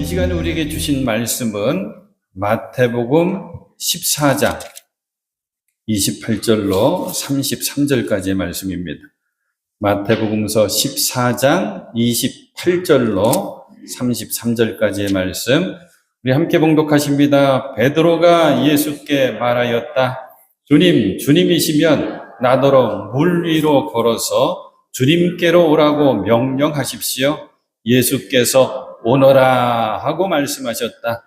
이 시간에 우리에게 주신 말씀은 마태복음 14장 28절로 33절까지의 말씀입니다. 마태복음서 14장 28절로 33절까지의 말씀 우리 함께 봉독하십니다. 베드로가 예수께 말하였다. 주님, 주님이시면 나더러 물 위로 걸어서 주님께로 오라고 명령하십시오. 예수께서 오너라 하고 말씀하셨다.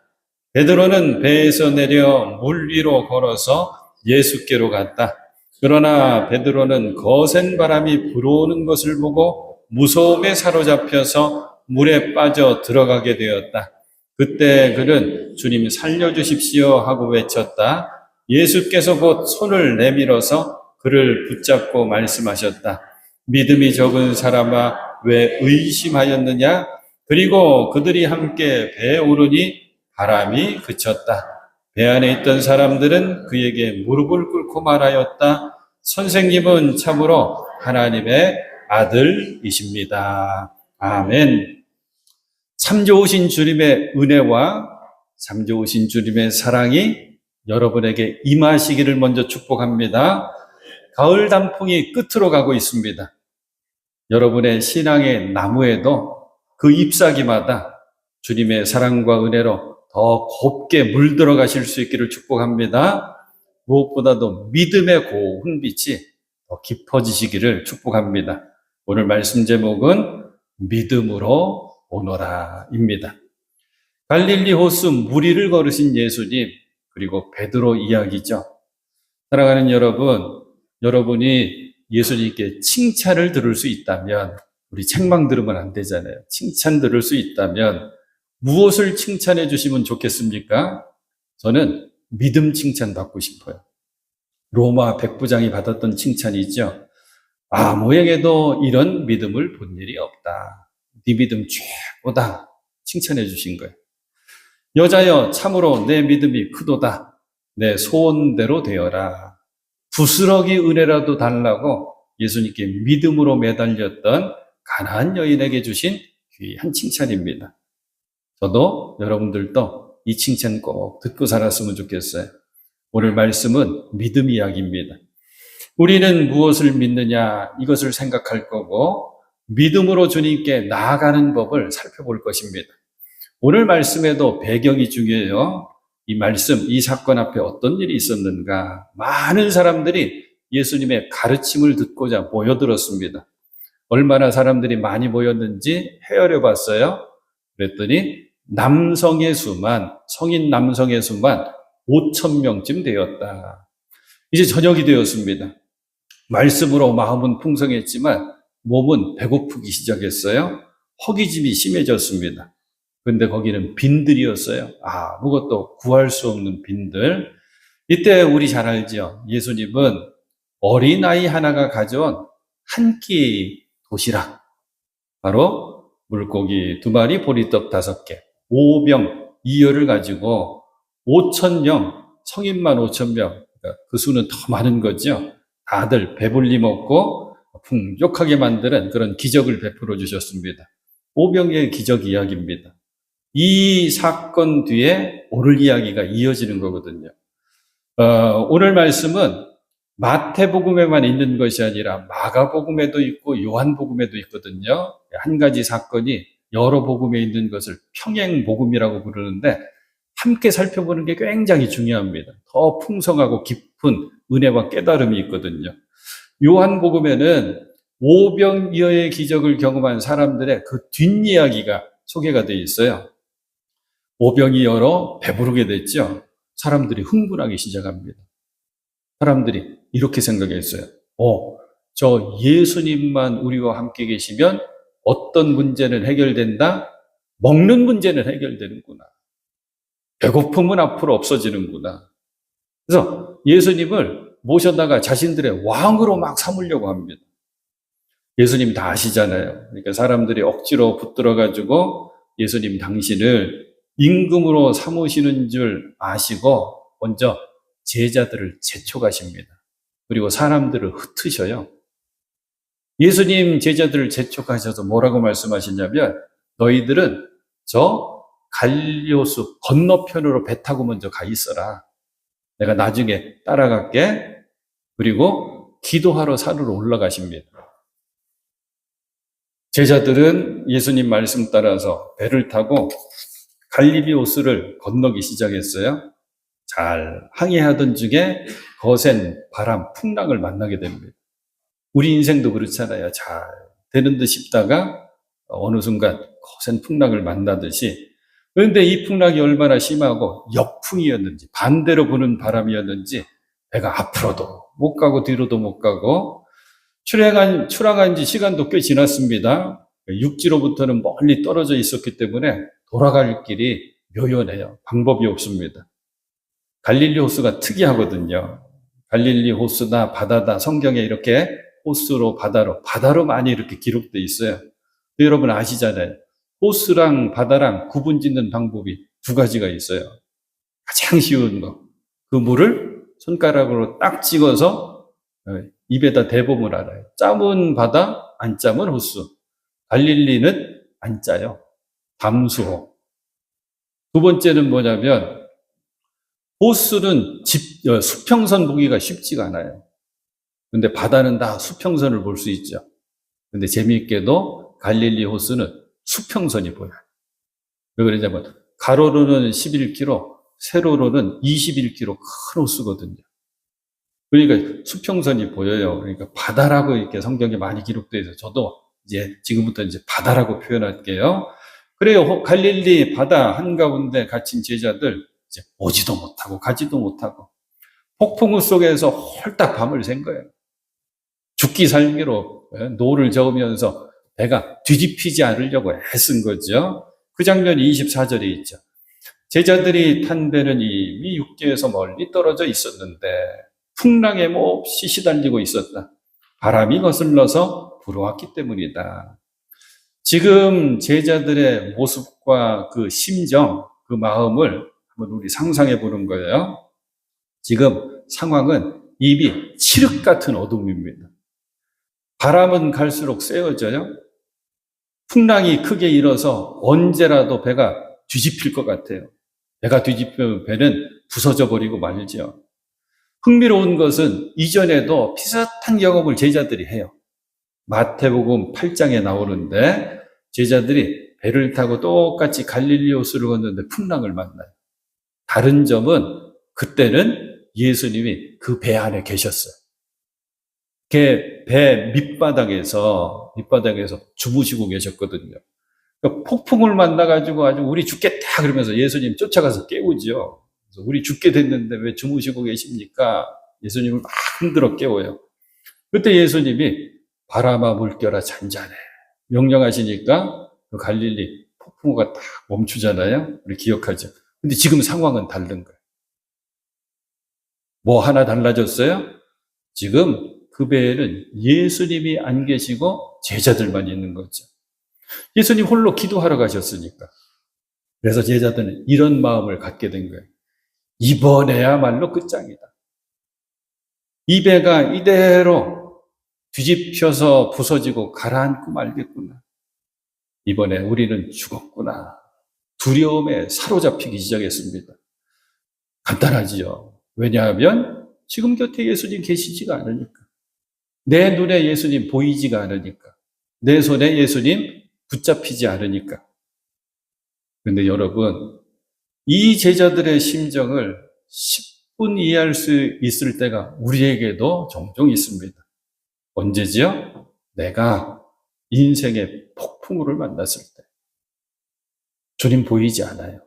베드로는 배에서 내려 물 위로 걸어서 예수께로 갔다. 그러나 베드로는 거센 바람이 불어오는 것을 보고 무서움에 사로잡혀서 물에 빠져 들어가게 되었다. 그때 그는 주님 살려주십시오 하고 외쳤다. 예수께서 곧 손을 내밀어서 그를 붙잡고 말씀하셨다. 믿음이 적은 사람아, 왜 의심하였느냐? 그리고 그들이 함께 배에 오르니 바람이 그쳤다. 배 안에 있던 사람들은 그에게 무릎을 꿇고 말하였다. 선생님은 참으로 하나님의 아들이십니다. 아멘. 참 좋으신 주님의 은혜와 참 좋으신 주님의 사랑이 여러분에게 임하시기를 먼저 축복합니다. 가을 단풍이 끝으로 가고 있습니다. 여러분의 신앙의 나무에도 그 잎사귀마다 주님의 사랑과 은혜로 더 곱게 물들어 가실 수 있기를 축복합니다. 무엇보다도 믿음의 고운 빛이 더 깊어지시기를 축복합니다. 오늘 말씀 제목은 믿음으로 오너라입니다. 갈릴리 호수 무리를 걸으신 예수님, 그리고 베드로 이야기죠. 사랑하는 여러분, 여러분이 예수님께 칭찬을 들을 수 있다면, 우리 책망 들으면 안 되잖아요. 칭찬 들을 수 있다면 무엇을 칭찬해 주시면 좋겠습니까? 저는 믿음 칭찬 받고 싶어요. 로마 백부장이 받았던 칭찬이죠. 아무에게도 이런 믿음을 본 일이 없다. 네 믿음 최고다. 칭찬해 주신 거예요. 여자여, 참으로 내 믿음이 크도다. 내 소원대로 되어라. 부스러기 은혜라도 달라고 예수님께 믿음으로 매달렸던 가나안 여인에게 주신 귀한 칭찬입니다. 저도 여러분들도 이 칭찬 꼭 듣고 살았으면 좋겠어요. 오늘 말씀은 믿음 이야기입니다. 우리는 무엇을 믿느냐, 이것을 생각할 거고 믿음으로 주님께 나아가는 법을 살펴볼 것입니다. 오늘 말씀에도 배경이 중요해요. 이 말씀, 이 사건 앞에 어떤 일이 있었는가? 많은 사람들이 예수님의 가르침을 듣고자 모여들었습니다. 얼마나 사람들이 많이 모였는지 헤아려 봤어요. 그랬더니 남성의 수만, 성인 남성의 수만 5,000명쯤 되었다. 이제 저녁이 되었습니다. 말씀으로 마음은 풍성했지만 몸은 배고프기 시작했어요. 허기짐이 심해졌습니다. 그런데 거기는 빈들이었어요. 아무것도 구할 수 없는 빈들. 이때 우리 잘 알죠? 예수님은 어린아이 하나가 가져온 한 끼 도시락, 바로 물고기 2마리, 보리떡 5개, 5병 2열을 가지고 5,000명, 성인만 5,000명, 그러니까 그 수는 더 많은 거죠. 다들 배불리 먹고 풍족하게 만드는 그런 기적을 베풀어 주셨습니다. 5병의 기적 이야기입니다. 이 사건 뒤에 오늘 이야기가 이어지는 거거든요. 오늘 말씀은 마태복음에만 있는 것이 아니라 마가복음에도 있고 요한복음에도 있거든요. 한 가지 사건이 여러 복음에 있는 것을 평행복음이라고 부르는데 함께 살펴보는 게 굉장히 중요합니다. 더 풍성하고 깊은 은혜와 깨달음이 있거든요. 요한복음에는 오병이어의 기적을 경험한 사람들의 그 뒷이야기가 소개가 되어 있어요. 오병이어로 배부르게 됐죠. 사람들이 흥분하기 시작합니다. 사람들이 이렇게 생각했어요. 저 예수님만 우리와 함께 계시면 어떤 문제는 해결된다? 먹는 문제는 해결되는구나. 배고픔은 앞으로 없어지는구나. 그래서 예수님을 모셔다가 자신들의 왕으로 막 삼으려고 합니다. 예수님 다 아시잖아요. 그러니까 사람들이 억지로 붙들어가지고 예수님 당신을 임금으로 삼으시는 줄 아시고 먼저 제자들을 재촉하십니다. 그리고 사람들을 흩으셔요. 예수님 제자들을 재촉하셔서 뭐라고 말씀하시냐면 너희들은 저 갈릴리 호수 건너편으로 배 타고 먼저 가 있어라. 내가 나중에 따라갈게. 그리고 기도하러 산으로 올라가십니다. 제자들은 예수님 말씀 따라서 배를 타고 갈릴리 호수를 건너기 시작했어요. 잘 항해하던 중에 거센 바람, 풍랑을 만나게 됩니다. 우리 인생도 그렇잖아요. 잘 되는 듯 싶다가 어느 순간 거센 풍랑을 만나듯이. 그런데 이 풍랑이 얼마나 심하고 역풍이었는지, 반대로 부는 바람이었는지 배가 앞으로도 못 가고 뒤로도 못 가고 출항한 지 시간도 꽤 지났습니다. 육지로부터는 멀리 떨어져 있었기 때문에 돌아갈 길이 묘연해요. 방법이 없습니다. 갈릴리 호수가 특이하거든요. 갈릴리 호수다, 바다다, 성경에 이렇게 호수로, 바다로 많이 이렇게 기록되어 있어요. 여러분 아시잖아요. 호수랑 바다랑 구분 짓는 방법이 두 가지가 있어요. 가장 쉬운 거. 그 물을 손가락으로 딱 찍어서 입에다 대보면 알아요. 짜면 바다, 안 짜면 호수. 갈릴리는 안 짜요. 담수호. 두 번째는 뭐냐면 호수는 수평선 보기가 쉽지가 않아요. 근데 바다는 다 수평선을 볼 수 있죠. 근데 재미있게도 갈릴리 호수는 수평선이 보여요. 왜 그러냐면 가로로는 11km, 세로로는 21km 큰 호수거든요. 그러니까 수평선이 보여요. 그러니까 바다라고 이렇게 성경에 많이 기록되어 있어서 저도 이제 지금부터 이제 바다라고 표현할게요. 그래요. 갈릴리 바다 한가운데 갇힌 제자들 이제 오지도 못하고 가지도 못하고 폭풍우 속에서 홀딱 밤을 샌 거예요. 죽기 살기로 노를 저으면서 배가 뒤집히지 않으려고 애쓴 거죠. 그 장면이 24절에 있죠. 제자들이 탄 배는 이미 육지에서 멀리 떨어져 있었는데 풍랑에 몹시 시달리고 있었다. 바람이 거슬러서 불어왔기 때문이다. 지금 제자들의 모습과 그 심정, 그 마음을 한번 우리 상상해 보는 거예요. 지금 상황은 입이 칠흑 같은 어둠입니다. 바람은 갈수록 세어져요. 풍랑이 크게 일어서 언제라도 배가 뒤집힐 것 같아요. 배가 뒤집히면 배는 부서져 버리고 말죠. 흥미로운 것은 이전에도 비슷한 경험을 제자들이 해요. 마태복음 8장에 나오는데 제자들이 배를 타고 똑같이 갈릴리 호수를 걷는데 풍랑을 만나요. 다른 점은 그때는 예수님이 그 배 안에 계셨어요. 배 밑바닥에서 주무시고 계셨거든요. 그러니까 폭풍을 만나가지고 아주 우리 죽겠다 그러면서 예수님 쫓아가서 깨우죠. 그래서 우리 죽게 됐는데 왜 주무시고 계십니까? 예수님을 막 흔들어 깨워요. 그때 예수님이 바람아 물결아 잔잔해 명령하시니까 그 갈릴리 폭풍우가 딱 멈추잖아요. 우리 기억하죠. 근데 지금 상황은 다른 거예요. 뭐 하나 달라졌어요? 지금 그 배에는 예수님이 안 계시고 제자들만 있는 거죠. 예수님 홀로 기도하러 가셨으니까. 그래서 제자들은 이런 마음을 갖게 된 거예요. 이번에야말로 끝장이다. 이 배가 이대로 뒤집혀서 부서지고 가라앉고 말겠구나. 이번에 우리는 죽었구나. 두려움에 사로잡히기 시작했습니다. 간단하지요. 왜냐하면 지금 곁에 예수님 계시지가 않으니까. 내 눈에 예수님 보이지가 않으니까. 내 손에 예수님 붙잡히지 않으니까. 그런데 여러분, 이 제자들의 심정을 10분 이해할 수 있을 때가 우리에게도 종종 있습니다. 언제지요? 내가 인생의 폭풍우를 만났을 때. 주님 보이지 않아요.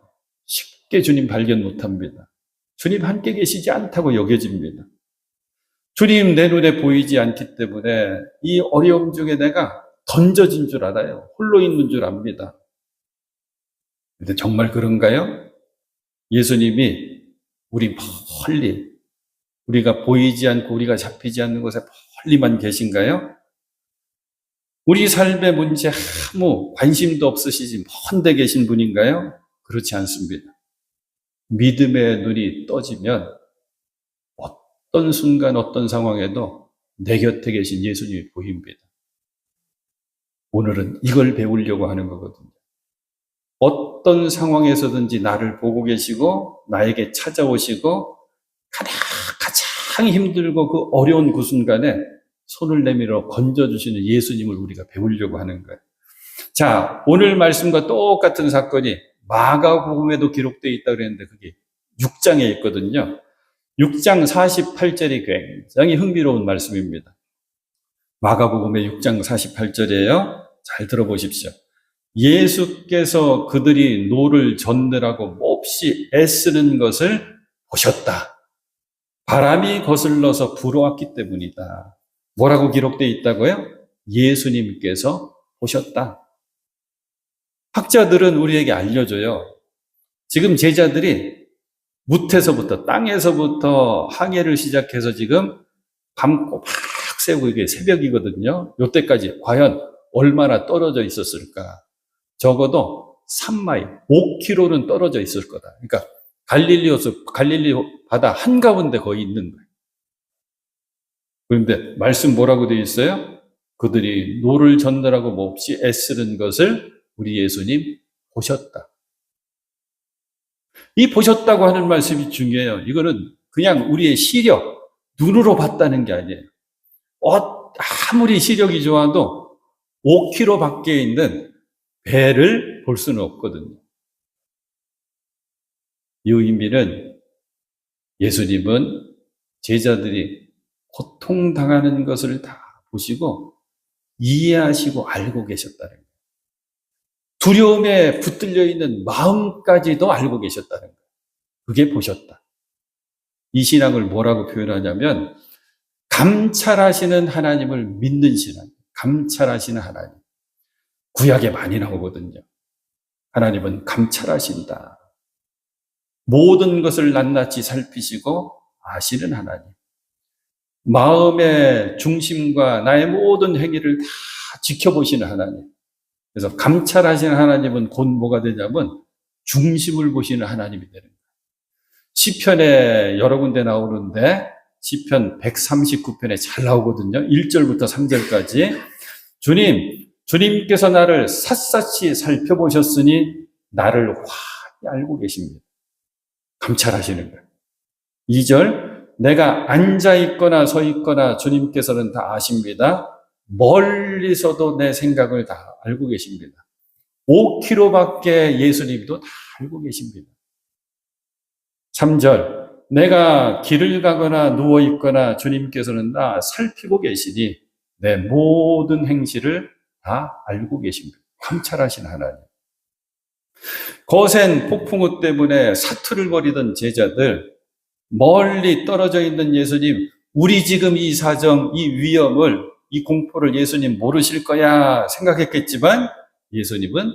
쉽게 주님 발견 못합니다. 주님 함께 계시지 않다고 여겨집니다. 주님 내 눈에 보이지 않기 때문에 이 어려움 중에 내가 던져진 줄 알아요. 홀로 있는 줄 압니다. 근데 정말 그런가요? 예수님이 우리 멀리, 우리가 보이지 않고 우리가 잡히지 않는 곳에 멀리만 계신가요? 우리 삶의 문제 아무 관심도 없으시지 먼데 계신 분인가요? 그렇지 않습니다. 믿음의 눈이 떠지면 어떤 순간 어떤 상황에도 내 곁에 계신 예수님이 보입니다. 오늘은 이걸 배우려고 하는 거거든요. 어떤 상황에서든지 나를 보고 계시고 나에게 찾아오시고 가장 힘들고 그 어려운 그 순간에 손을 내밀어 건져주시는 예수님을 우리가 배우려고 하는 거예요. 자, 오늘 말씀과 똑같은 사건이 마가복음에도 기록되어 있다고 그랬는데 그게 6장에 있거든요. 6장 48절이 굉장히 흥미로운 말씀입니다. 마가복음의 6장 48절이에요. 잘 들어보십시오. 예수께서 그들이 노를 젓느라고 몹시 애쓰는 것을 보셨다. 바람이 거슬러서 불어왔기 때문이다. 뭐라고 기록되어 있다고요? 예수님께서 보셨다. 학자들은 우리에게 알려줘요. 지금 제자들이 무태서부터 땅에서부터 항해를 시작해서 지금 밤 꼬박 새고 이게 새벽이거든요. 이때까지 과연 얼마나 떨어져 있었을까? 적어도 3마일, 5km는 떨어져 있을 거다. 그러니까 갈릴리 바다 한가운데 거의 있는 거예요. 그런데 말씀 뭐라고 되어 있어요? 그들이 노를 젓느라고 몹시 애쓰는 것을 우리 예수님 보셨다. 이 보셨다고 하는 말씀이 중요해요. 이거는 그냥 우리의 시력, 눈으로 봤다는 게 아니에요. 아무리 시력이 좋아도 5km 밖에 있는 배를 볼 수는 없거든요. 이 의미는 예수님은 제자들이 고통당하는 것을 다 보시고 이해하시고 알고 계셨다는 거예요. 두려움에 붙들려 있는 마음까지도 알고 계셨다는 거예요. 그게 보셨다. 이 신앙을 뭐라고 표현하냐면 감찰하시는 하나님을 믿는 신앙. 감찰하시는 하나님. 구약에 많이 나오거든요. 하나님은 감찰하신다. 모든 것을 낱낱이 살피시고 아시는 하나님. 마음의 중심과 나의 모든 행위를 다 지켜보시는 하나님. 그래서 감찰하시는 하나님은 곧 뭐가 되냐면 중심을 보시는 하나님이 되는 거예요. 시편에 여러 군데 나오는데 시편 139편에 잘 나오거든요. 1절부터 3절까지. 주님께서 나를 샅샅이 살펴보셨으니 나를 환히 알고 계십니다. 감찰하시는 거예요. 2절, 내가 앉아있거나 서있거나 주님께서는 다 아십니다. 멀리서도 내 생각을 다 알고 계십니다. 5km 밖에 예수님도 다 알고 계십니다. 3절, 내가 길을 가거나 누워있거나 주님께서는 다 살피고 계시니 내 모든 행실을 다 알고 계십니다. 감찰하신 하나님. 거센 폭풍우 때문에 사투를 벌이던 제자들, 멀리 떨어져 있는 예수님, 우리 지금 이 사정, 이 위험을, 이 공포를 예수님 모르실 거야 생각했겠지만 예수님은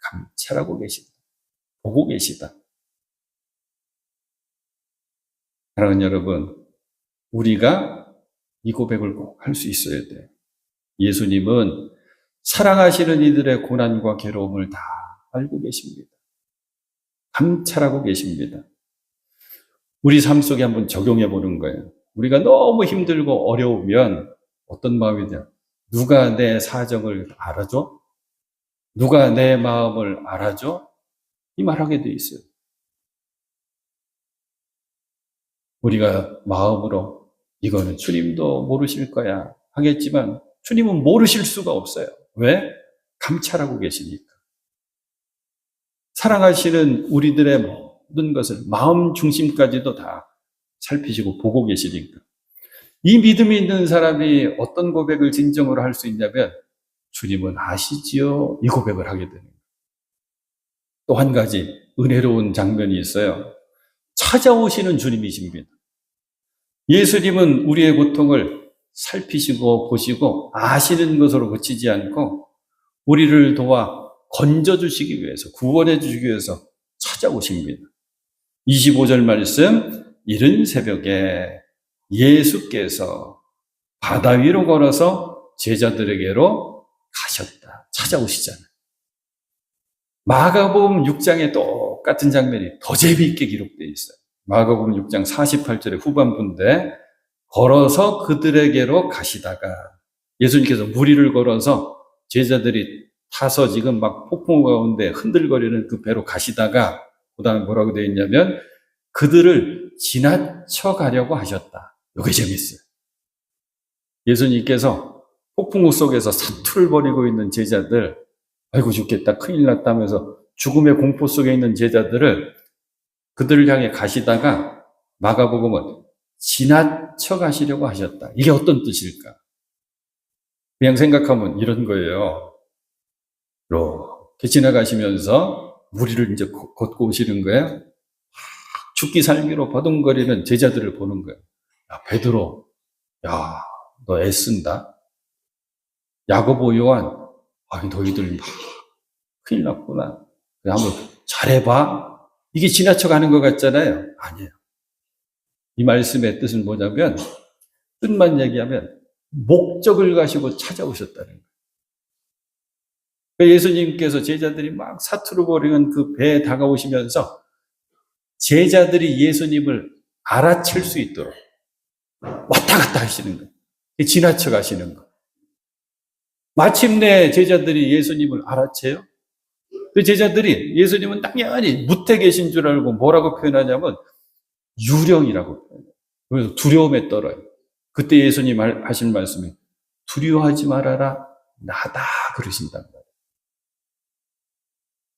감찰하고 계시다. 보고 계시다. 사랑하는 여러분, 우리가 이 고백을 꼭 할 수 있어야 돼요. 예수님은 사랑하시는 이들의 고난과 괴로움을 다 알고 계십니다. 감찰하고 계십니다. 우리 삶 속에 한번 적용해 보는 거예요. 우리가 너무 힘들고 어려우면 어떤 마음이 돼요? 누가 내 사정을 알아줘? 누가 내 마음을 알아줘? 이 말하게 돼 있어요. 우리가 마음으로 이거는 주님도 모르실 거야 하겠지만 주님은 모르실 수가 없어요. 왜? 감찰하고 계시니까. 사랑하시는 우리들의 모든 것을 마음 중심까지도 다 살피시고 보고 계시니까. 이 믿음이 있는 사람이 어떤 고백을 진정으로 할 수 있냐면 주님은 아시지요? 이 고백을 하게 되는 거예요. 또 한 가지 은혜로운 장면이 있어요. 찾아오시는 주님이십니다. 예수님은 우리의 고통을 살피시고 보시고 아시는 것으로 그치지 않고 우리를 도와 건져주시기 위해서, 구원해 주시기 위해서 찾아오십니다. 25절 말씀, 이른 새벽에 예수께서 바다 위로 걸어서 제자들에게로 가셨다. 찾아오시잖아요. 마가복음 6장에 똑같은 장면이 더 재미있게 기록되어 있어요. 마가복음 6장 48절의 후반부인데 걸어서 그들에게로 가시다가 예수님께서 무리를 걸어서 제자들이 타서 지금 막 폭풍 가운데 흔들거리는 그 배로 가시다가 그 다음에 뭐라고 되어 있냐면 그들을 지나쳐 가려고 하셨다. 이게 재밌어요. 예수님께서 폭풍우 속에서 사투를 벌이고 있는 제자들, 아이고 죽겠다, 큰일 났다면서 죽음의 공포 속에 있는 제자들을 그들을 향해 가시다가 마가복음은 지나쳐 가시려고 하셨다. 이게 어떤 뜻일까? 그냥 생각하면 이런 거예요. 이렇게 지나가시면서 무리를 이제 걷고 오시는 거예요. 죽기 살기로 버둥거리는 제자들을 보는 거예요. 야, 베드로, 야, 너 애쓴다. 야고보, 요한, 너희들 막 큰일 났구나. 한번 잘해봐. 이게 지나쳐가는 것 같잖아요. 아니에요. 이 말씀의 뜻은 뭐냐면, 뜻만 얘기하면 목적을 가지고 찾아오셨다는 거예요. 예수님께서 제자들이 막 사투를 벌이는 그 배에 다가오시면서 제자들이 예수님을 알아챌 수 있도록 왔다 갔다 하시는 거예요. 지나쳐 가시는 거. 마침내 제자들이 예수님을 알아채요. 그 제자들이 예수님은 당연히 무태 계신 줄 알고 뭐라고 표현하냐면 유령이라고 표현해요. 그래서 두려움에 떨어요. 그때 예수님 하신 말씀이 두려워하지 말아라, 나다 그러신단 말이에요.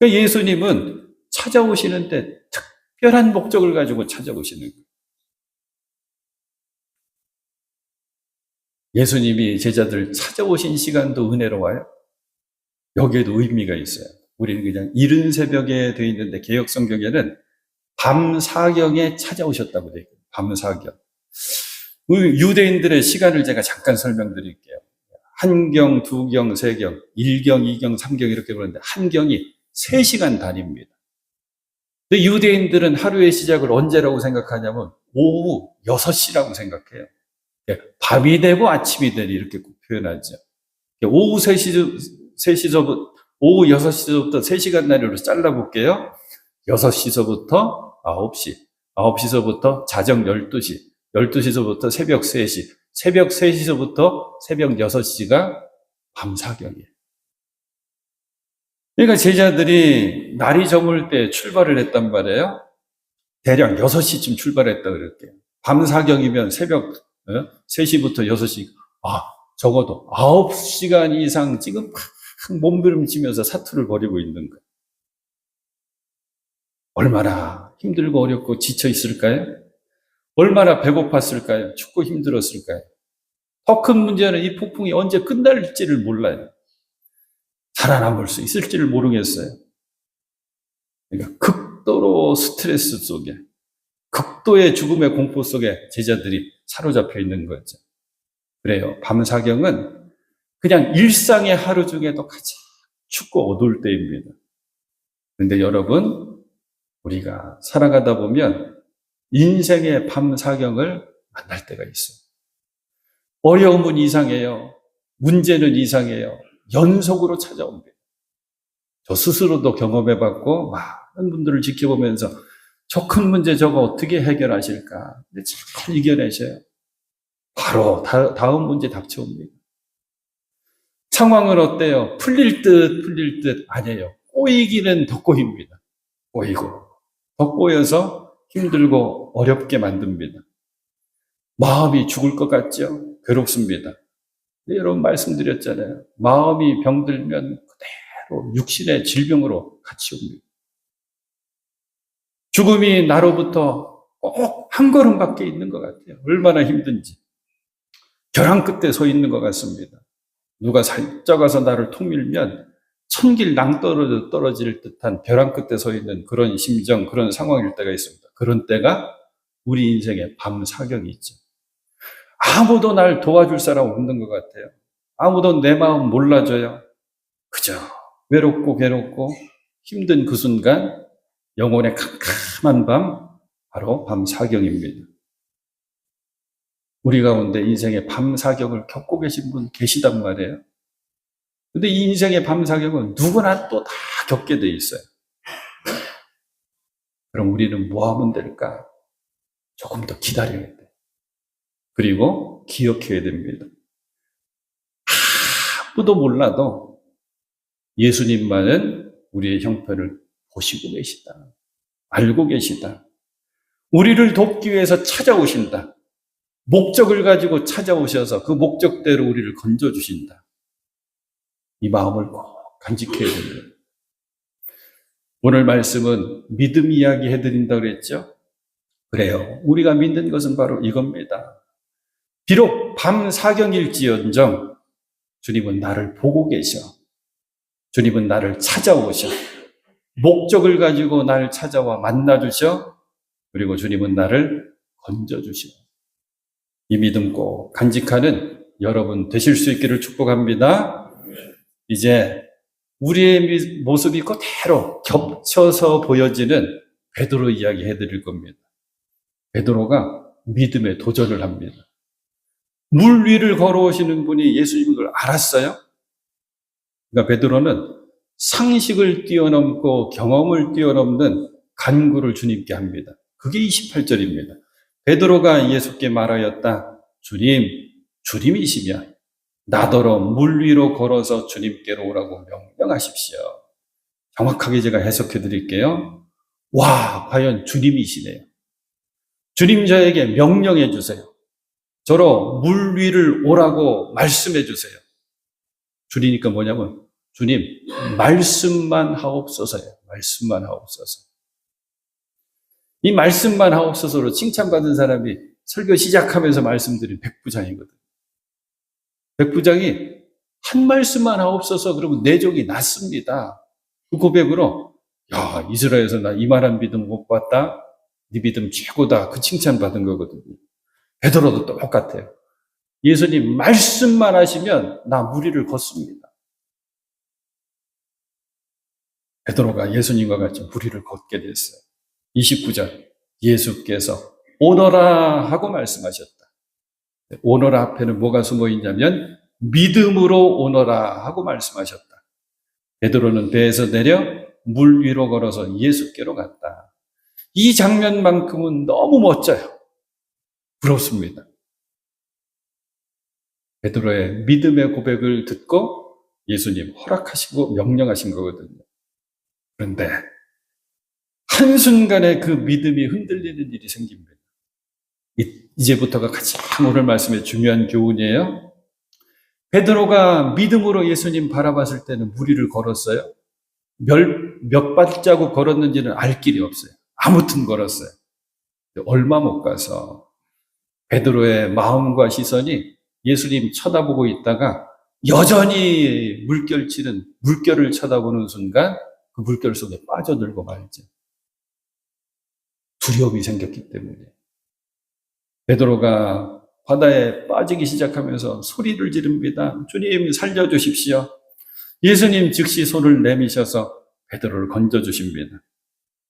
그러니까 예수님은 찾아오시는데 특별한 목적을 가지고 찾아오시는 거예요. 예수님이 제자들 찾아오신 시간도 은혜로워요. 여기에도 의미가 있어요. 우리는 그냥 이른 새벽에 되어 있는데 개역 성경에는 밤 사경에 찾아오셨다고 되어 있거든요. 밤 사경. 유대인들의 시간을 제가 잠깐 설명드릴게요. 한경, 두경, 세경, 1경, 2경, 3경 이렇게 보는데 한경이 3시간 단위입니다. 근데 유대인들은 하루의 시작을 언제라고 생각하냐면 오후 6시라고 생각해요. 밤이 되고 아침이 되니 이렇게 표현하죠. 오후 3시서부터 오후 6시서부터 3시간 단위로 잘라볼게요. 6시서부터 9시, 9시서부터 자정 12시, 12시서부터 새벽 3시, 새벽 3시서부터 새벽 6시가 밤 사경이에요. 그러니까 제자들이 날이 저물 때 출발을 했단 말이에요. 대략 6시쯤 출발했다 그럴게요. 밤 사경이면 새벽 3시부터 6시, 적어도 9시간 이상 지금 막 몸부림치면서 사투를 벌이고 있는 거예요. 얼마나 힘들고 어렵고 지쳐 있을까요? 얼마나 배고팠을까요? 춥고 힘들었을까요? 더 큰 문제는 이 폭풍이 언제 끝날지를 몰라요. 살아남을 수 있을지를 모르겠어요. 그러니까 극도로 스트레스 속에, 극도의 죽음의 공포 속에 제자들이 사로잡혀 있는 거죠. 그래요. 밤사경은 그냥 일상의 하루 중에도 가장 춥고 어두울 때입니다. 그런데 여러분, 우리가 살아가다 보면 인생의 밤사경을 만날 때가 있어요. 어려움은 이상해요. 문제는 이상해요. 연속으로 찾아옵니다. 저 스스로도 경험해봤고 많은 분들을 지켜보면서 저 큰 문제 저거 어떻게 해결하실까? 근데 잘 이겨내셔요. 바로 다음 문제 닥쳐옵니다. 상황은 어때요? 풀릴 듯 아니에요. 꼬이기는 더 꼬입니다. 꼬이고 더 꼬여서 힘들고 어렵게 만듭니다. 마음이 죽을 것 같죠? 괴롭습니다. 네, 여러분 말씀드렸잖아요. 마음이 병들면 그대로 육신의 질병으로 같이 옵니다. 죽음이 나로부터 꼭 한 걸음밖에 있는 것 같아요. 얼마나 힘든지. 벼랑 끝에 서 있는 것 같습니다. 누가 살짝 와서 나를 툭 밀면 천길 낭떠러져 떨어질 듯한 벼랑 끝에 서 있는 그런 심정, 그런 상황일 때가 있습니다. 그런 때가 우리 인생의 밤사경이 있죠. 아무도 날 도와줄 사람 없는 것 같아요. 아무도 내 마음 몰라줘요. 그저 외롭고 괴롭고 힘든 그 순간 영혼의 캄캄한 밤, 바로 밤사경입니다. 우리 가운데 인생의 밤사경을 겪고 계신 분 계시단 말이에요. 근데 이 인생의 밤사경은 누구나 또 다 겪게 돼 있어요. 그럼 우리는 뭐 하면 될까? 조금 더 기다려야 돼요. 그리고 기억해야 됩니다. 아무도 몰라도 예수님만은 우리의 형편을 보시고 계시다. 알고 계시다. 우리를 돕기 위해서 찾아오신다. 목적을 가지고 찾아오셔서 그 목적대로 우리를 건져주신다. 이 마음을 꼭 간직해야 됩니다. 오늘 말씀은 믿음 이야기 해드린다고 그랬죠? 그래요. 우리가 믿는 것은 바로 이겁니다. 비록 밤 사경일지언정 주님은 나를 보고 계셔. 주님은 나를 찾아오셔. 목적을 가지고 나를 찾아와 만나주셔. 그리고 주님은 나를 건져주셔. 이 믿음 꼭 간직하는 여러분 되실 수 있기를 축복합니다. 이제 우리의 모습이 그대로 겹쳐서 보여지는 베드로 이야기 해드릴 겁니다. 베드로가 믿음에 도전을 합니다. 물 위를 걸어오시는 분이 예수님인 걸 알았어요. 그러니까 베드로는 상식을 뛰어넘고 경험을 뛰어넘는 간구를 주님께 합니다. 그게 28절입니다. 베드로가 예수께 말하였다. 주님, 주님이시면 나더러 물 위로 걸어서 주님께로 오라고 명령하십시오. 정확하게 제가 해석해 드릴게요. 와, 과연 주님이시네요. 주님 저에게 명령해 주세요. 저로 물 위를 오라고 말씀해 주세요. 주니까 뭐냐면 주님 말씀만 하옵소서예요. 말씀만 하옵소서. 이 말씀만 하옵소서로 칭찬받은 사람이 설교 시작하면서 말씀드린 백부장이거든요. 백부장이 한 말씀만 하옵소서 그러면 내 종이 낫습니다. 그 고백으로 야 이스라엘에서 나 이만한 믿음 못 봤다. 네 믿음 최고다. 그 칭찬받은 거거든요. 베드로도 똑같아요. 예수님 말씀만 하시면 나 무리를 걷습니다. 베드로가 예수님과 같이 무리를 걷게 됐어요. 29절 예수께서 오너라 하고 말씀하셨다. 오너라 앞에는 뭐가 숨어 있냐면 믿음으로 오너라 하고 말씀하셨다. 베드로는 배에서 내려 물 위로 걸어서 예수께로 갔다. 이 장면만큼은 너무 멋져요. 부럽습니다. 베드로의 믿음의 고백을 듣고 예수님 허락하시고 명령하신 거거든요. 그런데 한순간에 그 믿음이 흔들리는 일이 생깁니다. 이제부터가 가장 오늘 말씀의 중요한 교훈이에요. 베드로가 믿음으로 예수님 바라봤을 때는 무리를 걸었어요. 몇 발자국 걸었는지는 알 길이 없어요. 아무튼 걸었어요. 얼마 못 가서 베드로의 마음과 시선이 예수님 쳐다보고 있다가 여전히 물결을 쳐다보는 순간 그 물결 속에 빠져들고 말죠. 두려움이 생겼기 때문에. 베드로가 바다에 빠지기 시작하면서 소리를 지릅니다. 주님 살려주십시오. 예수님 즉시 손을 내미셔서 베드로를 건져주십니다.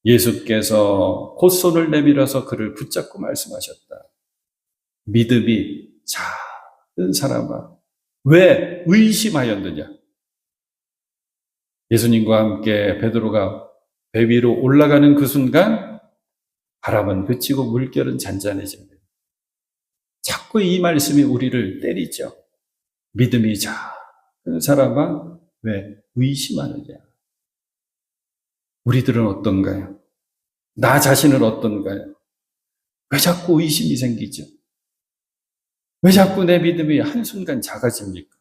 예수께서 곧 손을 내밀어서 그를 붙잡고 말씀하셨다. 믿음이 작은 사람아, 왜 의심하였느냐? 예수님과 함께 베드로가 배 위로 올라가는 그 순간 바람은 그치고 물결은 잔잔해집니다. 자꾸 이 말씀이 우리를 때리죠. 믿음이 작은 사람아, 왜 의심하느냐? 우리들은 어떤가요? 나 자신은 어떤가요? 왜 자꾸 의심이 생기죠? 왜 자꾸 내 믿음이 한순간 작아집니까?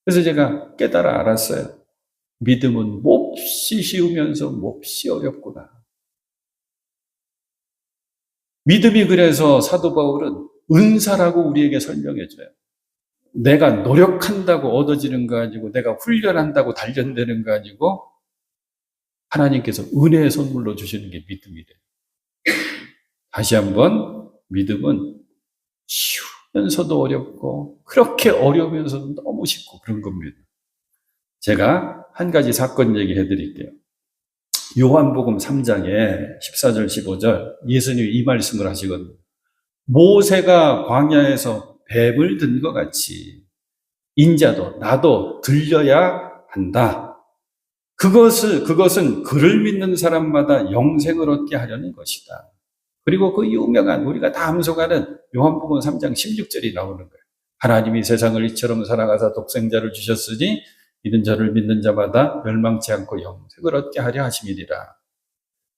그래서 제가 깨달아 알았어요. 믿음은 몹시 쉬우면서 몹시 어렵구나. 믿음이 그래서 사도 바울은 은사라고 우리에게 설명해줘요. 내가 노력한다고 얻어지는 거 아니고 내가 훈련한다고 단련되는 거 아니고 하나님께서 은혜의 선물로 주시는 게 믿음이래요. 다시 한번 믿음은 쉬우면서도 어렵고 그렇게 어려우면서도 너무 쉽고 그런 겁니다. 제가 한 가지 사건 얘기해 드릴게요. 요한복음 3장에 14절 15절 예수님이 이 말씀을 하시거든요. 모세가 광야에서 뱀을 든 것 같이 인자도 나도 들려야 한다. 그것은 그를 믿는 사람마다 영생을 얻게 하려는 것이다. 그리고 그 유명한 우리가 다 암송하는 요한복음 3장 16절이 나오는 거예요. 하나님이 세상을 이처럼 사랑하사 독생자를 주셨으니 이는 저를 믿는 자마다 멸망치 않고 영생을 얻게 하려 하심이니라.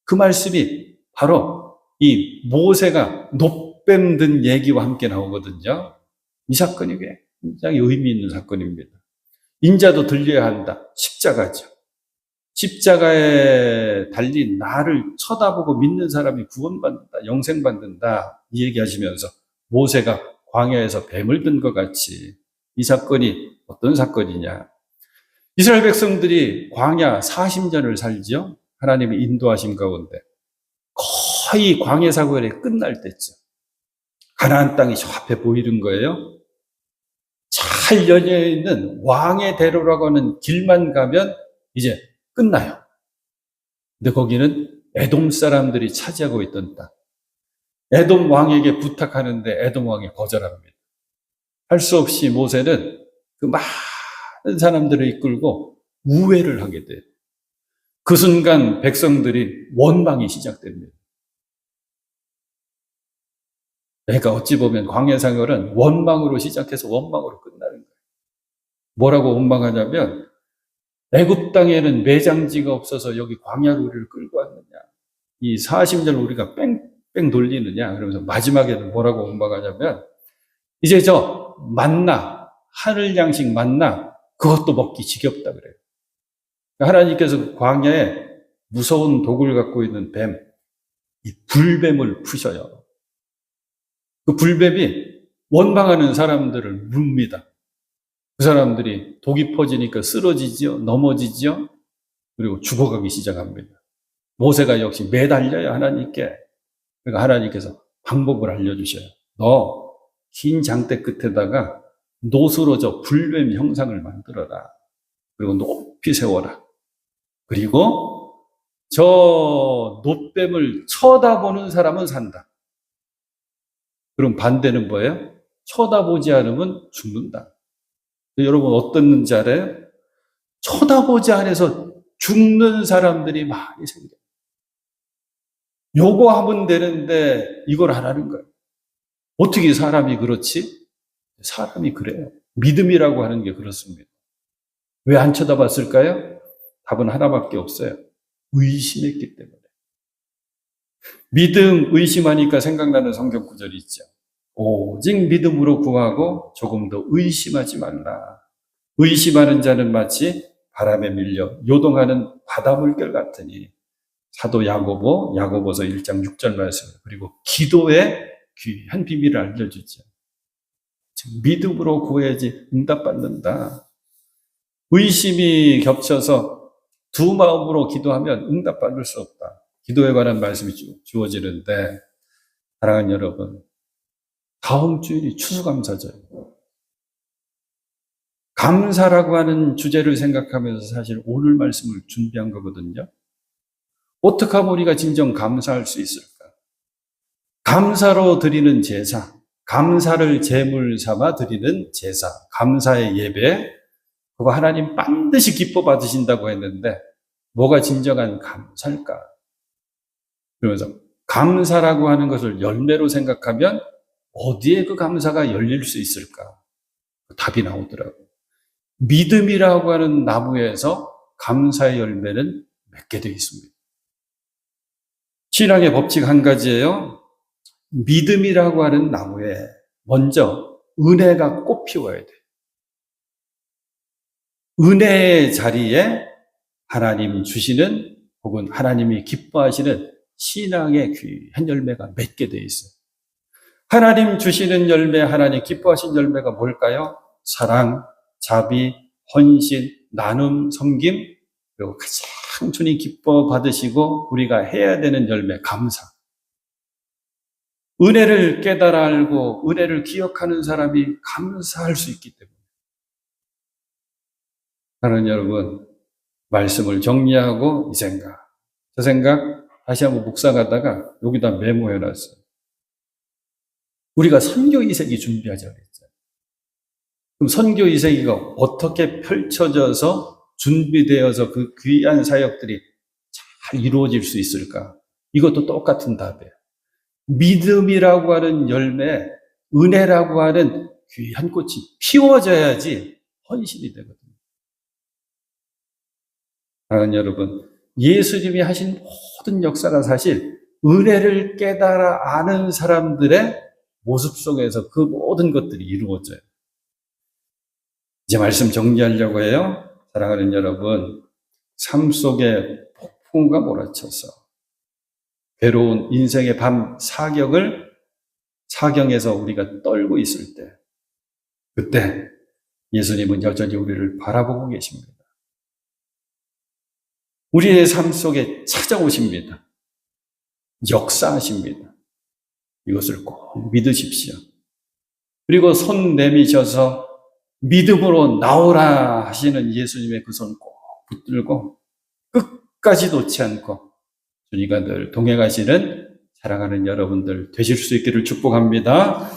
그 말씀이 바로 이 모세가 놋뱀 든 얘기와 함께 나오거든요. 이 사건이 굉장히 의미 있는 사건입니다. 인자도 들려야 한다. 십자가죠. 십자가에 달린 나를 쳐다보고 믿는 사람이 구원받는다, 영생받는다, 이 얘기하시면서 모세가 광야에서 뱀을 든 것 같이 이 사건이 어떤 사건이냐. 이스라엘 백성들이 광야 40년을 살지요. 하나님의 인도하신 가운데 거의 광야 사거리 끝날 때쯤 가나안 땅이 저 앞에 보이는 거예요. 잘 열려 있는 왕의 대로라고 하는 길만 가면 이제 끝나요. 근데 거기는 에돔 사람들이 차지하고 있던 땅. 에돔 왕에게 부탁하는데 에돔 왕이 거절합니다. 할 수 없이 모세는 그 많은 사람들을 이끌고 우회를 하게 돼요. 그 순간 백성들이 원망이 시작됩니다. 그러니까 어찌 보면 광야 생활은 원망으로 시작해서 원망으로 끝나는 거예요. 뭐라고 원망하냐면 애굽 땅에는 매장지가 없어서 여기 광야로 우리를 끌고 왔느냐. 이 40년 우리가 뺑뺑 돌리느냐. 그러면서 마지막에는 뭐라고 원망하냐면 이제 저 만나, 하늘 양식 만나, 그것도 먹기 지겹다 그래요. 하나님께서 광야에 무서운 독을 갖고 있는 뱀, 이 불뱀을 푸셔요. 그 불뱀이 원망하는 사람들을 룹니다. 그 사람들이 독이 퍼지니까 쓰러지지요, 넘어지지요, 그리고 죽어가기 시작합니다. 모세가 역시 매달려요, 하나님께. 그러니까 하나님께서 방법을 알려주셔요. 너 긴 장대 끝에다가 노수로 저 불뱀 형상을 만들어라. 그리고 높이 세워라. 그리고 저 놋뱀을 쳐다보는 사람은 산다. 그럼 반대는 뭐예요? 쳐다보지 않으면 죽는다. 여러분 어떻는지 알아요? 쳐다보지 않아서 죽는 사람들이 많이 생겨요. 요거 하면 되는데 이걸 안 하는 거예요. 어떻게 사람이 그렇지? 사람이 그래요. 믿음이라고 하는 게 그렇습니다. 왜 안 쳐다봤을까요? 답은 하나밖에 없어요. 의심했기 때문에. 믿음, 의심하니까 생각나는 성경 구절이 있죠. 오직 믿음으로 구하고 조금 더 의심하지 말라. 의심하는 자는 마치 바람에 밀려 요동하는 바닷물결 같으니. 사도 야고보서 1장 6절 말씀. 그리고 기도의 귀한 비밀을 알려주죠. 믿음으로 구해야지 응답받는다. 의심이 겹쳐서 두 마음으로 기도하면 응답받을 수 없다. 기도에 관한 말씀이 주어지는데, 사랑하는 여러분, 다음 주일이 추수감사절이에요. 감사라고 하는 주제를 생각하면서 사실 오늘 말씀을 준비한 거거든요. 어떻게 하면 우리가 진정 감사할 수 있을까? 감사로 드리는 제사, 감사를 제물 삼아 드리는 제사, 감사의 예배, 그거 하나님 반드시 기뻐 받으신다고 했는데 뭐가 진정한 감사일까? 그러면서 감사라고 하는 것을 열매로 생각하면 어디에 그 감사가 열릴 수 있을까? 답이 나오더라고요. 믿음이라고 하는 나무에서 감사의 열매는 맺게 되어 있습니다. 신앙의 법칙 한 가지예요. 믿음이라고 하는 나무에 먼저 은혜가 꽃 피워야 돼요. 은혜의 자리에 하나님 주시는 혹은 하나님이 기뻐하시는 신앙의 귀한 열매가 맺게 되어 있어요. 하나님 주시는 열매, 하나님 기뻐하신 열매가 뭘까요? 사랑, 자비, 헌신, 나눔, 섬김, 그리고 가장 주님 기뻐 받으시고 우리가 해야 되는 열매, 감사. 은혜를 깨달아 알고 은혜를 기억하는 사람이 감사할 수 있기 때문에. 하나님 여러분, 말씀을 정리하고 이 생각, 저 생각 다시 한번 묵상하다가 여기다 메모해놨어요. 우리가 선교 이세기 준비하자고 했잖아요. 그럼 선교 이세기가 어떻게 펼쳐져서 준비되어서 그 귀한 사역들이 잘 이루어질 수 있을까? 이것도 똑같은 답이에요. 믿음이라고 하는 열매, 은혜라고 하는 귀한 꽃이 피워져야지 헌신이 되거든요. 사랑하는 여러분, 예수님이 하신 모든 역사가 사실 은혜를 깨달아 아는 사람들의 모습 속에서 그 모든 것들이 이루어져요. 이제 말씀 정리하려고 해요. 사랑하는 여러분, 삶 속에 폭풍우가 몰아쳐서 괴로운 인생의 밤 사경에서 우리가 떨고 있을 때, 그때 예수님은 여전히 우리를 바라보고 계십니다. 우리의 삶 속에 찾아오십니다. 역사하십니다. 이것을 꼭 믿으십시오. 그리고 손 내미셔서 믿음으로 나오라 하시는 예수님의 그 손 꼭 붙들고 끝까지 놓지 않고 주님과 늘 동행하시는 사랑하는 여러분들 되실 수 있기를 축복합니다.